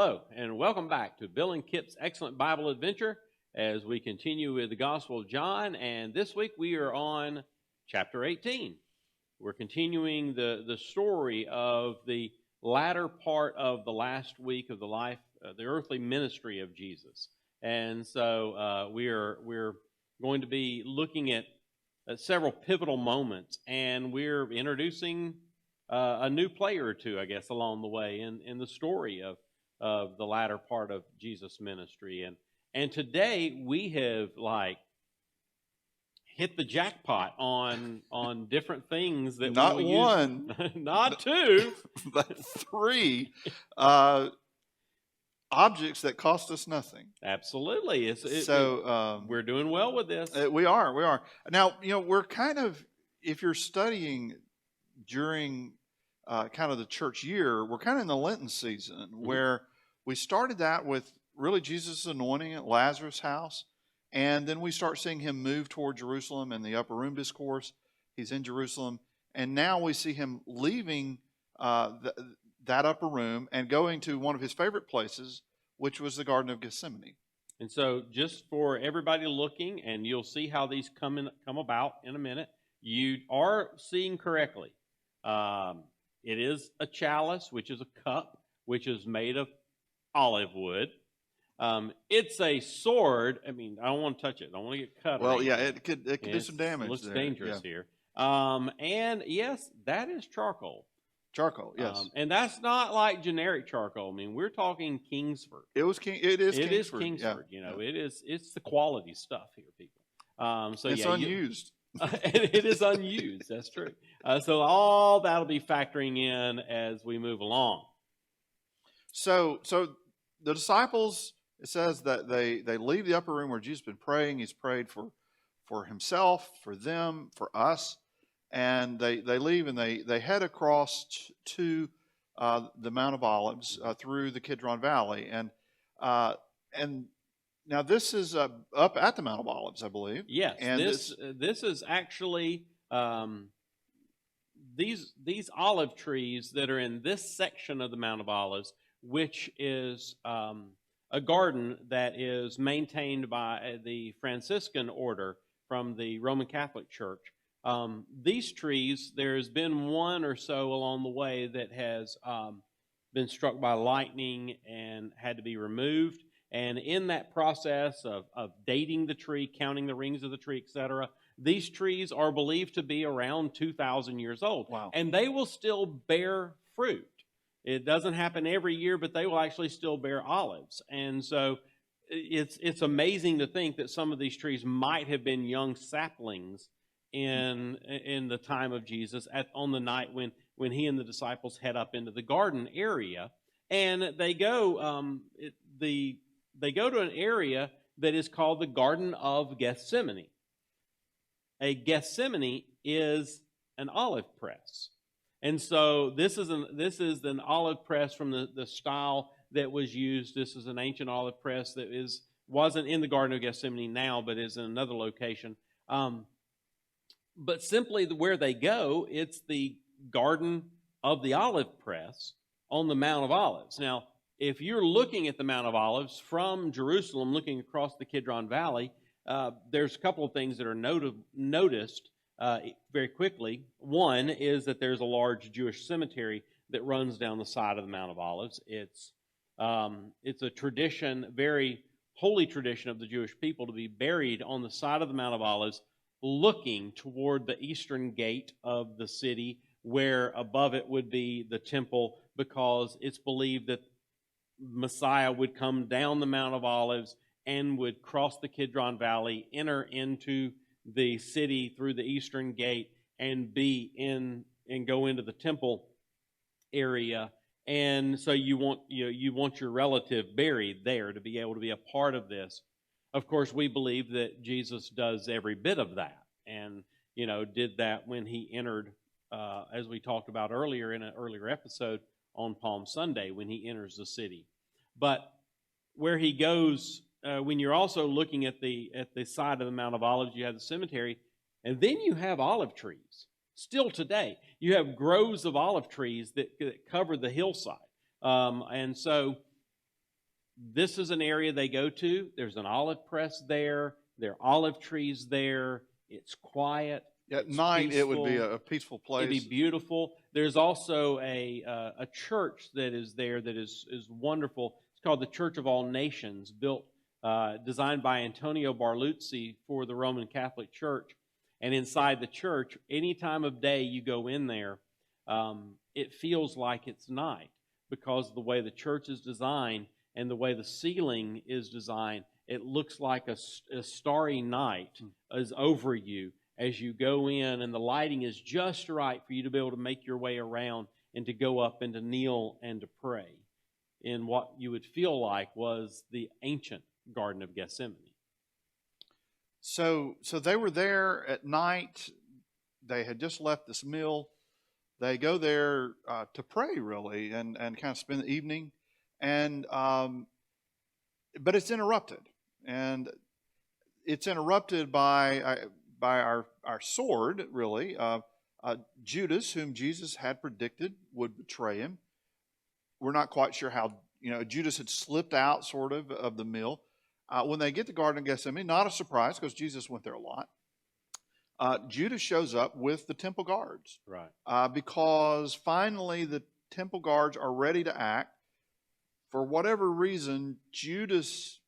Hello, and welcome back to Bill and Kip's Excellent Bible Adventure as we continue with the Gospel of John. And this week we are on chapter 18. We're continuing the story of the latter part of the last week of the life, the earthly ministry of Jesus. And so we're going to be looking at several pivotal moments, and we're introducing a new player or two, I guess, along the way in the story of the latter part of Jesus' ministry. And today we have hit the jackpot on different things that not we will one, use. Not two, but three objects that cost us nothing. Absolutely. We're doing well with this. We are. Now, we're kind of, if you're studying during kind of the church year, we're kind of in the Lenten season where we started that with really Jesus' anointing at Lazarus' house, and then we start seeing him move toward Jerusalem in the upper room discourse. He's in Jerusalem, and now we see him leaving that upper room and going to one of his favorite places, which was the Garden of Gethsemane. And so just for everybody looking, and you'll see how these come about in a minute, you are seeing correctly. It is a chalice, which is a cup, which is made of olive wood. It's a sword. I mean, I don't want to touch it. I don't want to get cut. Well, yeah, it could do some damage. It looks there. dangerous here. And yes, that is charcoal. Charcoal, yes. And that's not like generic charcoal. I mean, we're talking Kingsford. It is Kingsford. Kingsford. Yeah. It's the quality stuff here, people. It's unused. It is unused. That's true. So all that'll be factoring in as we move along. So the disciples, it says that they leave the upper room where Jesus has been praying. He's prayed for himself, for them, for us, and they leave and they head across to the Mount of Olives through the Kidron Valley, and now this is up at the Mount of Olives, I believe. Yes, and this is actually these olive trees that are in this section of the Mount of Olives, which is a garden that is maintained by the Franciscan order from the Roman Catholic Church. These trees, there's been one or so along the way that has been struck by lightning and had to be removed. And in that process of dating the tree, counting the rings of the tree, etc., these trees are believed to be around 2,000 years old. Wow. And they will still bear fruit. It doesn't happen every year, but they will actually still bear olives. And so it's amazing to think that some of these trees might have been young saplings in the time of Jesus on the night when he and the disciples head up into the garden area. And they go they go to an area that is called the Garden of Gethsemane. A Gethsemane is an olive press. And so this is an olive press from the style that was used. This is an ancient olive press that wasn't in the Garden of Gethsemane now, but is in another location. But simply where they go, it's the Garden of the Olive Press on the Mount of Olives. Now, if you're looking at the Mount of Olives from Jerusalem, looking across the Kidron Valley, there's a couple of things that are noticed very quickly. One is that there's a large Jewish cemetery that runs down the side of the Mount of Olives. It's a tradition, very holy tradition of the Jewish people to be buried on the side of the Mount of Olives, looking toward the eastern gate of the city, where above it would be the temple, because it's believed that Messiah would come down the Mount of Olives and would cross the Kidron Valley, enter into the city through the eastern gate, and go into the temple area. And so you want your relative buried there to be able to be a part of this. Of course, we believe that Jesus does every bit of that, and did that when he entered, as we talked about earlier in an earlier episode on Palm Sunday, when he enters the city. But where he goes, when you're also looking at the side of the Mount of Olives, you have the cemetery, and then you have olive trees. Still today, you have groves of olive trees that cover the hillside, and so this is an area they go to. There's an olive press there. There are olive trees there. It's quiet. At It's night, it would be peaceful. a peaceful place. It'd be beautiful. There's also a church that is there that is wonderful. It's called the Church of All Nations, designed by Antonio Barluzzi for the Roman Catholic Church. And inside the church, any time of day you go in there, it feels like it's night because of the way the church is designed and the way the ceiling is designed. It looks like a starry night is over you as you go in, and the lighting is just right for you to be able to make your way around and to go up and to kneel and to pray in what you would feel like was the ancient Garden of Gethsemane. So they were there at night. They had just left this meal. They go there to pray, really, and kind of spend the evening. And but it's interrupted, and it's interrupted by our sword, really. Judas, whom Jesus had predicted would betray him. We're not quite sure how. Judas had slipped out, sort of the meal. When they get to the Garden of Gethsemane, not a surprise because Jesus went there a lot. Judas shows up with the temple guards, right? Because finally the temple guards are ready to act. For whatever reason, Judas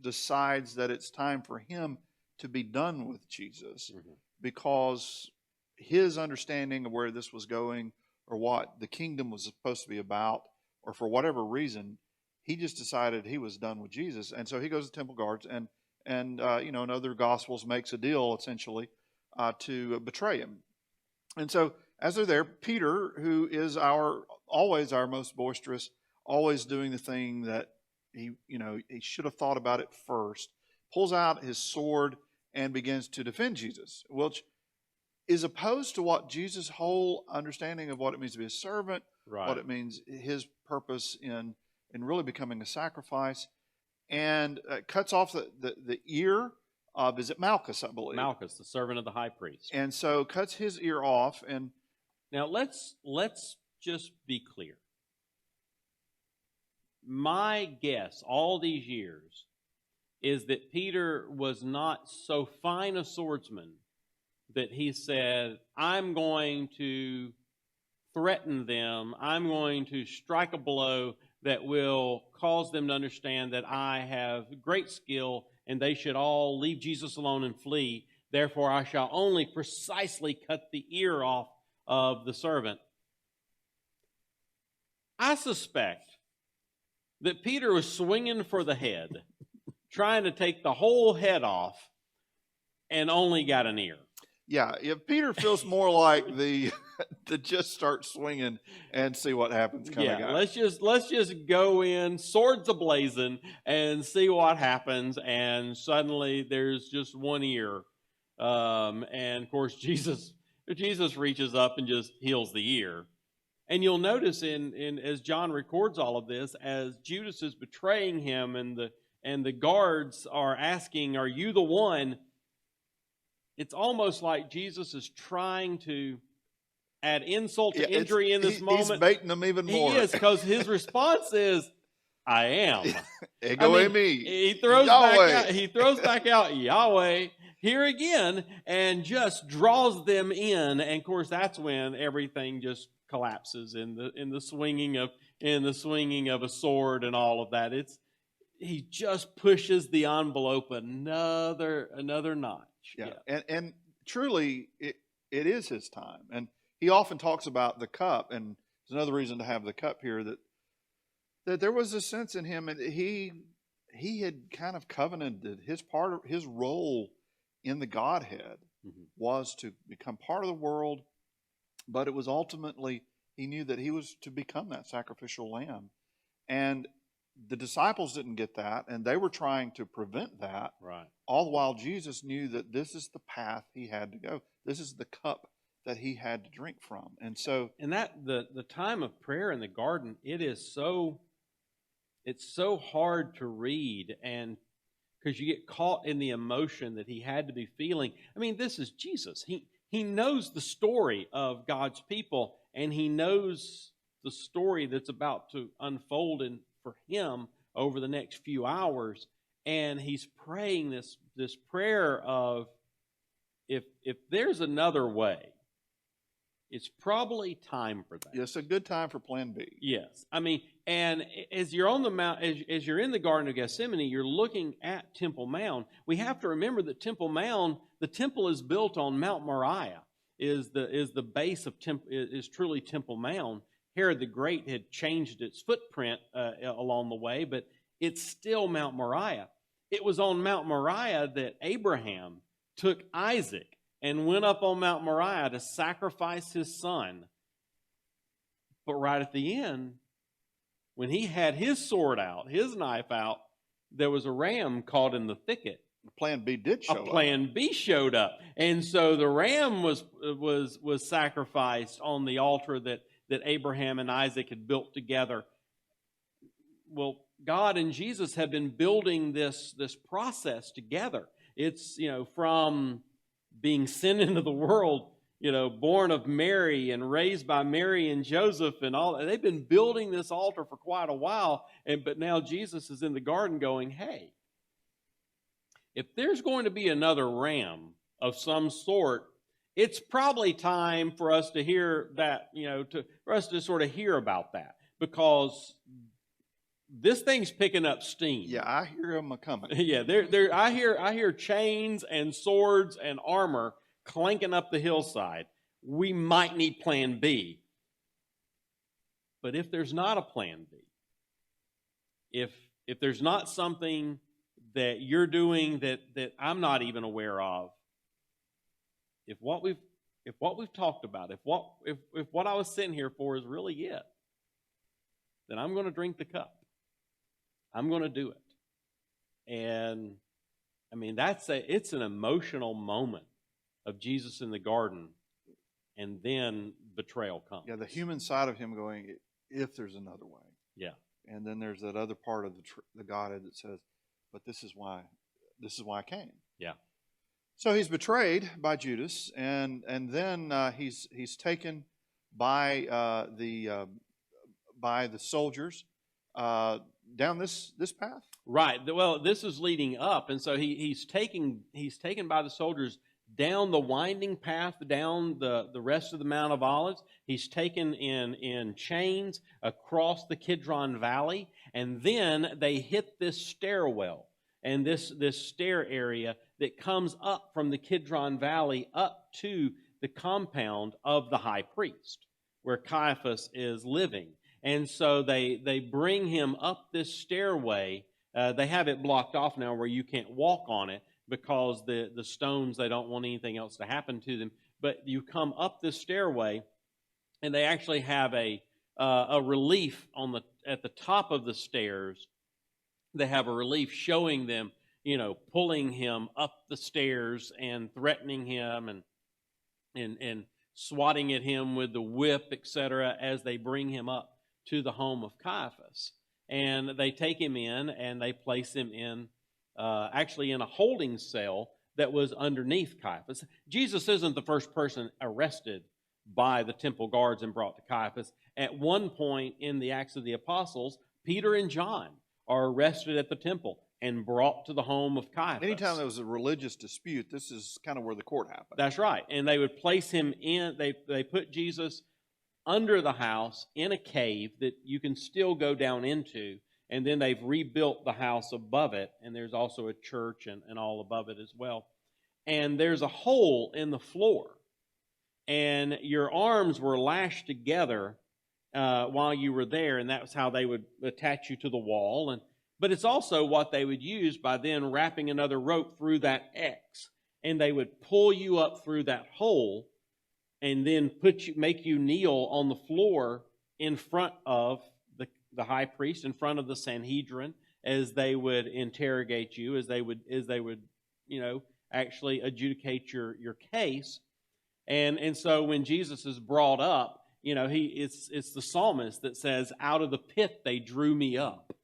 decides that it's time for him to be done with Jesus, because his understanding of where this was going or what the kingdom was supposed to be about, or for whatever reason, he just decided he was done with Jesus. And so he goes to the temple guards and in other Gospels makes a deal essentially to betray him. And so as they're there, Peter, who is always our most boisterous, always doing the thing that he should have thought about it first, pulls out his sword and begins to defend Jesus, which is opposed to what Jesus' whole understanding of what it means to be a servant, Right. what it means, his purpose in really becoming a sacrifice, and cuts off the ear of, is it Malchus, I believe? Malchus, the servant of the high priest. And so cuts his ear off. And now let's just be clear. My guess all these years is that Peter was not so fine a swordsman that he said, I'm going to threaten them, I'm going to strike a blow that will cause them to understand that I have great skill and they should all leave Jesus alone and flee. Therefore, I shall only precisely cut the ear off of the servant. I suspect that Peter was swinging for the head, trying to take the whole head off, and only got an ear. Yeah, if Peter feels more like to just start swinging and see what happens. Let's just go in, swords ablazing, and see what happens. And suddenly there's just one ear, and of course Jesus reaches up and just heals the ear. And you'll notice in as John records all of this, as Judas is betraying him, and the guards are asking, "Are you the one?" It's almost like Jesus is trying to add insult to injury in this moment. He's baiting them even more. He is, because his response is, "I am." He throws back out Yahweh here again, and just draws them in. And of course, that's when everything just collapses in the swinging of a sword and all of that. He just pushes the envelope another notch. Yeah. And truly, it is his time. And he often talks about the cup, and there's another reason to have the cup here, that there was a sense in him, and he had kind of covenanted his role in the Godhead was to become part of the world, but it was ultimately, he knew that he was to become that sacrificial lamb. And the disciples didn't get that, and they were trying to prevent that. Right. All the while, Jesus knew that this is the path he had to go. This is the cup that he had to drink from. And so, and that the time of prayer in the garden, it's so hard to read, and because you get caught in the emotion that he had to be feeling. I mean, this is Jesus. He knows the story of God's people, and he knows the story that's about to unfold for him over the next few hours, and he's praying this prayer of, if there's another way, it's probably time for that. Yes, a good time for Plan B. Yes, I mean, and as you're on the mount, as you're in the Garden of Gethsemane, you're looking at Temple Mount. We have to remember that Temple Mount, the temple is built on Mount Moriah, is the base of is truly Temple Mount. Herod the Great had changed its footprint along the way, but it's still Mount Moriah. It was on Mount Moriah that Abraham took Isaac and went up on Mount Moriah to sacrifice his son. But right at the end, when he had his sword out, his knife out, there was a ram caught in the thicket. Plan B did show up. Plan B showed up. And so the ram was sacrificed on the altar that Abraham and Isaac had built together. Well, God and Jesus have been building this process together. It's, from being sent into the world, born of Mary and raised by Mary and Joseph and all. They've been building this altar for quite a while, but now Jesus is in the garden going, hey, if there's going to be another ram of some sort, it's probably time for us to hear that, for us to sort of hear about that, because this thing's picking up steam. Yeah, I hear them coming. Yeah, I hear chains and swords and armor clanking up the hillside. We might need Plan B. But if there's not a Plan B, if there's not something that you're doing that I'm not even aware of, if what we've talked about, if what I was sitting here for is really it, then I'm going to drink the cup. I'm going to do it. And I mean, it's an emotional moment of Jesus in the garden, and then betrayal comes. Yeah, the human side of him going, if there's another way. Yeah. And then there's that other part of the Godhead that says, but this is why I came. Yeah. So he's betrayed by Judas, and then he's taken by the soldiers down this path. Right. Well, this is leading up, and so he's taken by the soldiers down the winding path, down the rest of the Mount of Olives. He's taken in chains across the Kidron Valley, and then they hit this stairwell and this stair area that comes up from the Kidron Valley up to the compound of the high priest, where Caiaphas is living. And so they bring him up this stairway. They have it blocked off now where you can't walk on it because the stones, they don't want anything else to happen to them. But you come up this stairway, and they actually have a relief at the top of the stairs. They have a relief showing them, pulling him up the stairs and threatening him and swatting at him with the whip, etc., as they bring him up to the home of Caiaphas. And they take him in, and they place him in, actually in a holding cell that was underneath Caiaphas. Jesus isn't the first person arrested by the temple guards and brought to Caiaphas. At one point in the Acts of the Apostles, Peter and John are arrested at the temple and brought to the home of Caiaphas. Anytime there was a religious dispute, this is kind of where the court happened. That's right. And they would place him in, they put Jesus under the house in a cave that you can still go down into, and then they've rebuilt the house above it, and there's also a church and all above it as well. And there's a hole in the floor, and your arms were lashed together while you were there, and that's how they would attach you to the wall. But it's also what they would use by then wrapping another rope through that X, and they would pull you up through that hole and then make you kneel on the floor in front of the high priest, in front of the Sanhedrin, as they would interrogate you, as they would actually adjudicate your case. And so when Jesus is brought up, it's the psalmist that says, "Out of the pit they drew me up,"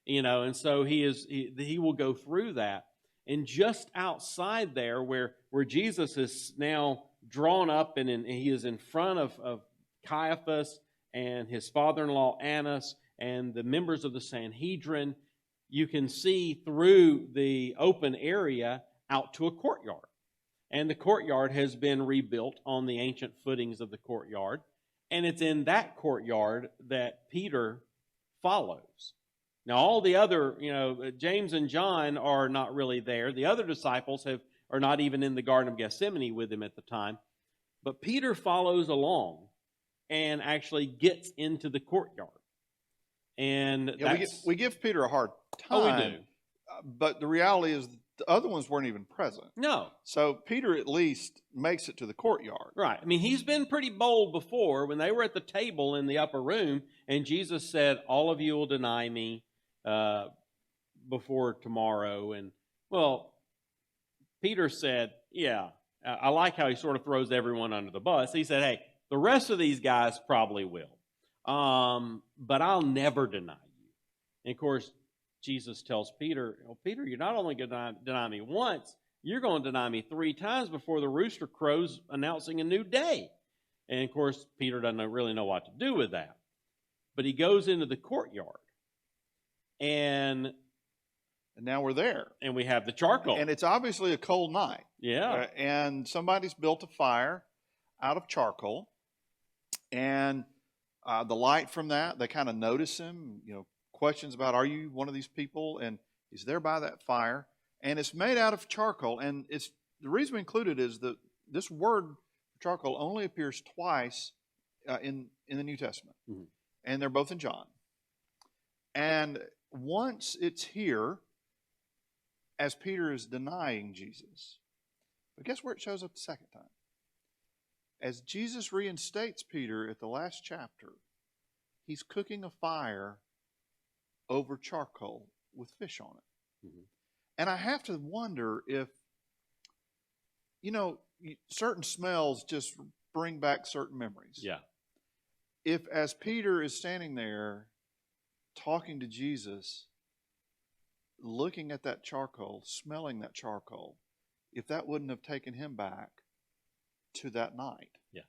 and so he will go through that. And just outside there, where Jesus is now drawn up, and he is in front of Caiaphas and his father-in-law Annas and the members of the Sanhedrin, you can see through the open area out to a courtyard. And the courtyard has been rebuilt on the ancient footings of the courtyard. And it's in that courtyard that Peter follows. Now, all the other, James and John are not really there. The other disciples are not even in the Garden of Gethsemane with him at the time. But Peter follows along and actually gets into the courtyard. And we give Peter a hard time. Oh, we do. But the reality is the other ones weren't even present. No. So Peter at least makes it to the courtyard. Right. I mean, he's been pretty bold before when they were at the table in the upper room and Jesus said, all of you will deny me before tomorrow. And, well, Peter said, yeah, I like how he sort of throws everyone under the bus. He said, hey, the rest of these guys probably will. But I'll never deny you. And, of course, Jesus tells Peter, Peter, you're not only going to deny me once, you're going to deny me 3 times before the rooster crows announcing a new day. And, of course, Peter doesn't really know what to do with that. But he goes into the courtyard. And now we're there. And we have the charcoal. And it's obviously a cold night. Yeah. And somebody's built a fire out of charcoal. And the light from that, they kind of notice him, questions about, are you one of these people? And he's there by that fire. And it's made out of charcoal. And it's the reason we include it is that this word charcoal only appears twice in the New Testament. Mm-hmm. And they're both in John. And once it's here, as Peter is denying Jesus. But guess where it shows up the second time? As Jesus reinstates Peter at the last chapter, he's cooking a fire over charcoal with fish on it. Mm-hmm. And I have to wonder if, certain smells just bring back certain memories. Yeah. If as Peter is standing there talking to Jesus, looking at that charcoal, smelling that charcoal, if that wouldn't have taken him back to that night. Yeah.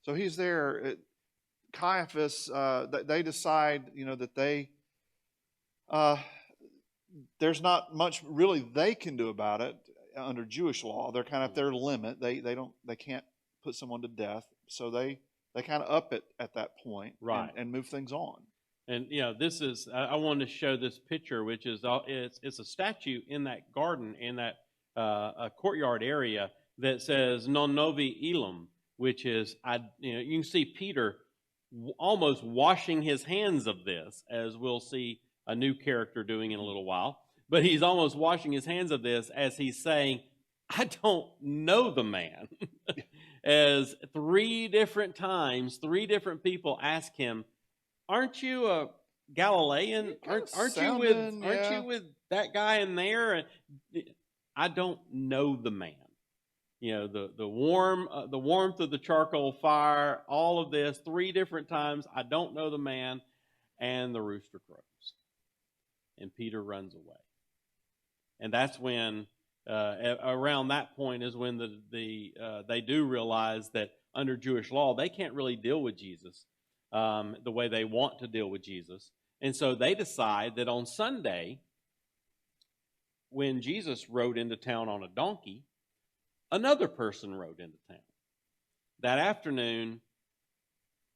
So he's there. Caiaphas, they decide, that they, there's not much really they can do about it under Jewish law. They're kind of at their limit. They can't put someone to death. So they kind of up it at that point, right, and move things on. And this is I wanted to show this picture, which is it's a statue in that garden, in that courtyard area that says "Non novi illum," which is you can see Peter almost washing his hands of this, as we'll see a new character doing in a little while. But he's almost washing his hands of this as he's saying, "I don't know the man." As 3 different times, 3 different people ask him, aren't you a Galilean? Aren't you with that guy in there? And I don't know the man. The warmth of the charcoal fire, all of this, 3 different times. I don't know the man, and the rooster crows, and Peter runs away. And that's when, around that point, is when they do realize that under Jewish law they can't really deal with Jesus the way they want to deal with Jesus. And so they decide that on Sunday, when Jesus rode into town on a donkey, another person rode into town. That afternoon,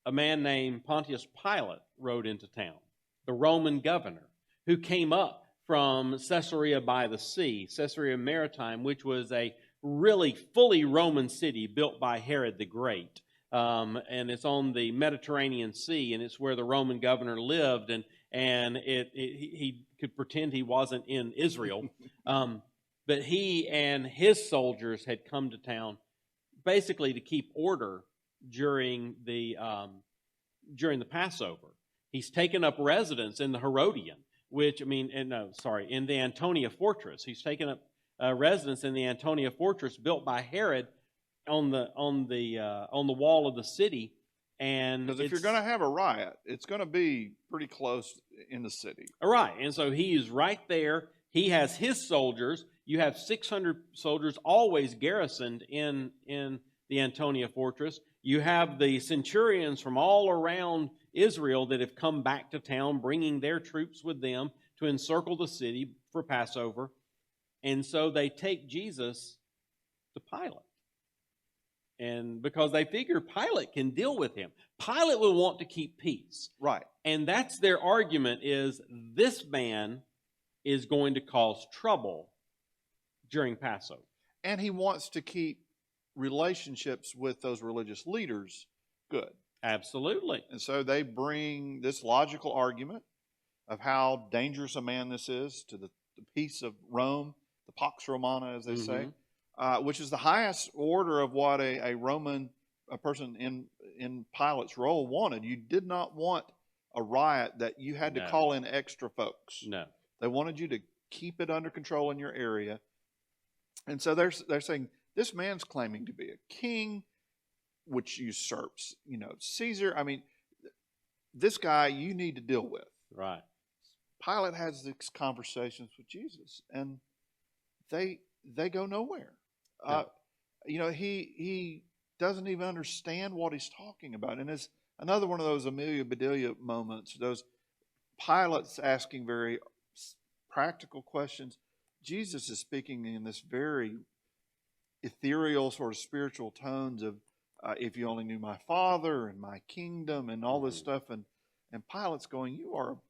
a man named Pontius Pilate rode into town, the Roman governor, who came up from Caesarea by the sea, Caesarea Maritime, which was a really fully Roman city built by Herod the Great. And it's on the Mediterranean Sea, and it's where the Roman governor lived, and he could pretend he wasn't in Israel. But he and his soldiers had come to town basically to keep order during the Passover. He's taken up residence in the Herodian, in the Antonia fortress. He's taken up residence in the Antonia fortress built by Herod on the wall of the city. And because if you're going to have a riot, it's going to be pretty close in the city. Right, and so he is right there. He has his soldiers. You have 600 soldiers always garrisoned in the Antonia fortress. You have the centurions from all around Israel that have come back to town, bringing their troops with them to encircle the city for Passover. And so they take Jesus to Pilate. And because they figure Pilate can deal with him. Pilate will want to keep peace. Right. And that's their argument, is this man is going to cause trouble during Passover. And he wants to keep relationships with those religious leaders good. Absolutely. And so they bring this logical argument of how dangerous a man this is to the peace of Rome, the Pax Romana, as they say, which is the highest order of what a Roman person in Pilate's role wanted. You did not want a riot that you had to call in extra folks. No. They wanted you to keep it under control in your area. And so they're saying, this man's claiming to be a king, which usurps, Caesar. I mean, this guy you need to deal with. Right. Pilate has these conversations with Jesus, and they go nowhere. No. He doesn't even understand what he's talking about. And it's another one of those Amelia Bedelia moments, those Pilate's asking very practical questions. Jesus is speaking in this very ethereal sort of spiritual tones of, if you only knew my Father and my kingdom and all this stuff. And Pilate's going, you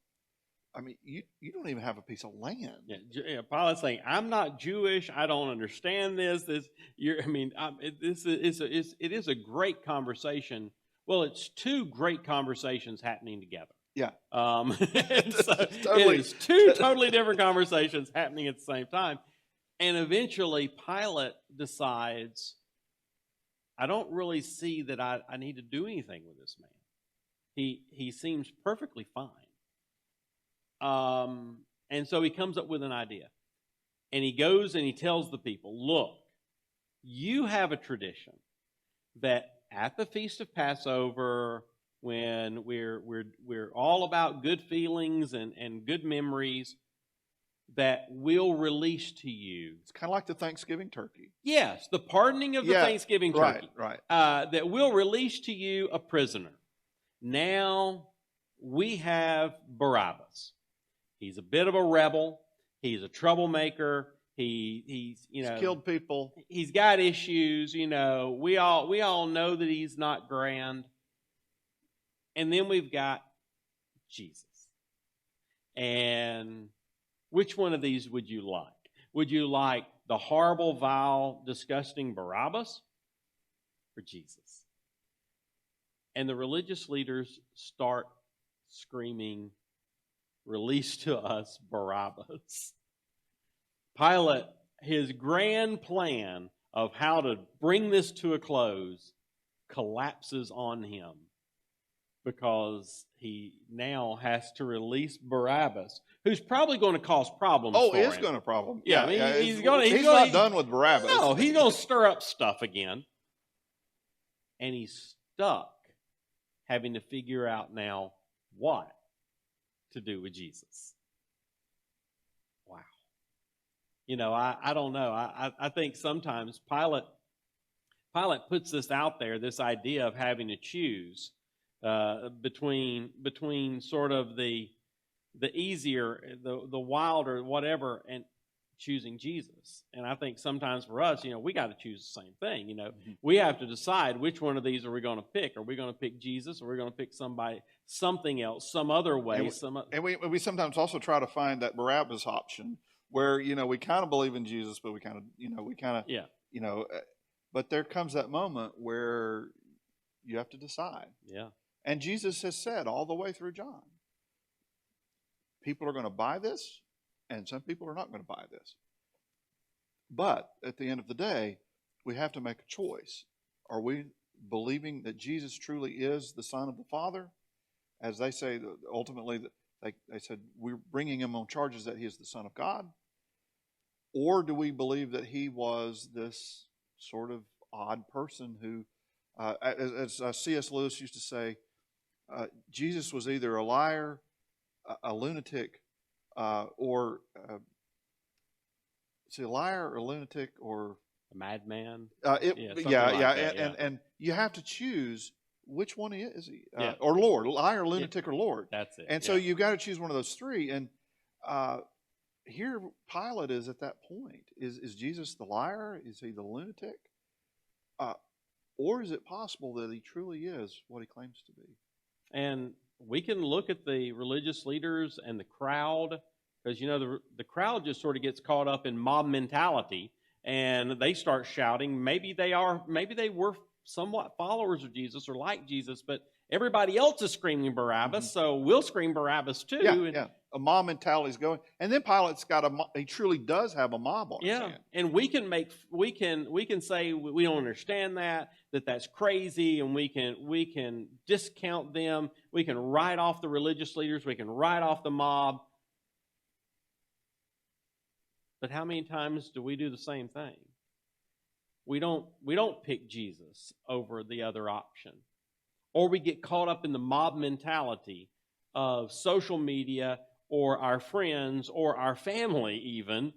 don't even have a piece of land. Yeah, Pilate's saying, I'm not Jewish. I don't understand this. It is a great conversation. Well, it's two great conversations happening together. Yeah. So it is two totally different conversations happening at the same time. And eventually Pilate decides, I don't really see that I need to do anything with this man. He seems perfectly fine. And so he comes up with an idea. And he goes and he tells the people, look, you have a tradition that at the Feast of Passover, when we're all about good feelings and good memories, that we'll release to you. It's kind of like the Thanksgiving turkey. Yes, the pardoning of the Thanksgiving turkey. Right. That we'll release to you a prisoner. Now we have Barabbas. He's a bit of a rebel. He's a troublemaker. He's killed people. He's got issues. We all know that he's not grand. And then we've got Jesus. And which one of these would you like? Would you like the horrible, vile, disgusting Barabbas or Jesus? And the religious leaders start screaming, release to us Barabbas. Pilate, his grand plan of how to bring this to a close collapses on him because he now has to release Barabbas, who's probably going to cause problems for him. Oh, is going to problem. Yeah, he's not done with Barabbas. No, he's going to stir up stuff again. And he's stuck having to figure out now what to do with Jesus. Wow. I don't know. I think sometimes Pilate puts this out there, this idea of having to choose between sort of the easier, the wilder, whatever, and choosing Jesus. And I think sometimes for us, we got to choose the same thing. We have to decide which one of these are we going to pick. Are we going to pick Jesus, or are we going to pick something else, some other way? And we sometimes also try to find that Barabbas option where, we kind of believe in Jesus, but we kind of, but there comes that moment where you have to decide. Yeah. And Jesus has said all the way through John, people are going to buy this, and some people are not going to buy this. But at the end of the day, we have to make a choice. Are we believing that Jesus truly is the Son of the Father? As they say, ultimately, they said, we're bringing him on charges that he is the Son of God. Or do we believe that he was this sort of odd person who, as C.S. Lewis used to say, Jesus was either a liar, a lunatic, or a liar, a lunatic, or a madman. And you have to choose which one is he? Yeah. Or Lord, liar, lunatic, or Lord. That's it. And so you've got to choose one of those three. And here Pilate is at that point. Is Jesus the liar? Is he the lunatic? Or is it possible that he truly is what he claims to be? And we can look at the religious leaders and the crowd, because the crowd just sort of gets caught up in mob mentality, and they start shouting. Maybe they were somewhat followers of Jesus or like Jesus, but everybody else is screaming Barabbas, so we'll scream Barabbas too. Yeah. A mob mentality is going, and then Pilate's got he truly does have a mob on his hand. And we can say we don't understand that's crazy, and we can discount them. We can write off the religious leaders. We can write off the mob. But how many times do we do the same thing? We don't pick Jesus over the other option, or we get caught up in the mob mentality of social media or our friends or our family even,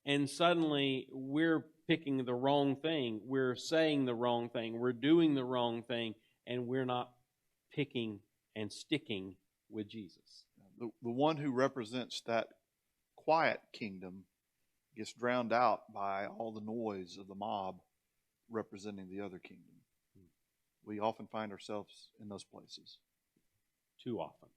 and suddenly we're picking the wrong thing, we're saying the wrong thing, we're doing the wrong thing, and we're not picking and sticking with Jesus. The one who represents that quiet kingdom gets drowned out by all the noise of the mob representing the other kingdom. We often find ourselves in those places. Too often.